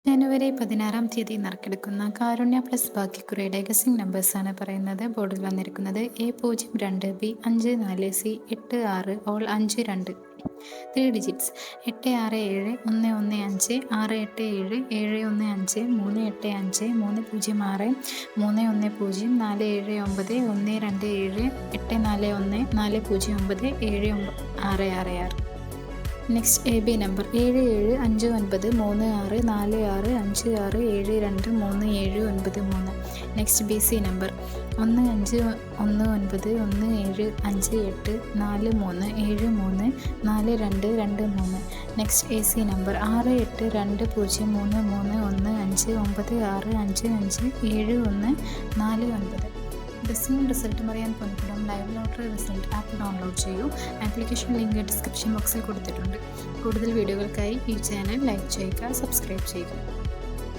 ജനുവരി 16-ാം തീയതി നറുക്കെടുക്കുന്ന കാരുണ്യ plus ഭാഗ്യക്കുറിയുടെ gushing നമ്പേഴ്സാണ് പറയുന്നത്. ബോർഡിൽ വന്നിരിക്കുന്നത് A02, B54, C86, all 52. 3 digits 867 115 687 715 385 306 310 479 127 841 409 7666. Next AB number 7759364656723793. Next BC number 1519178437342223. Next AC number 6820151596557149. Guessing റിസൾട്ടും അറിയാൻ Ponkudam live lottery result app download ചെയ്യൂ. Application link description ബോക്സിൽ കൊടുത്തിട്ടുണ്ട്. കൂടുതൽ വീഡിയോകൾക്കായി ഈ ചാനൽ ലൈക്ക് ചെയ്യുക, സബ്സ്ക്രൈബ് ചെയ്യുക.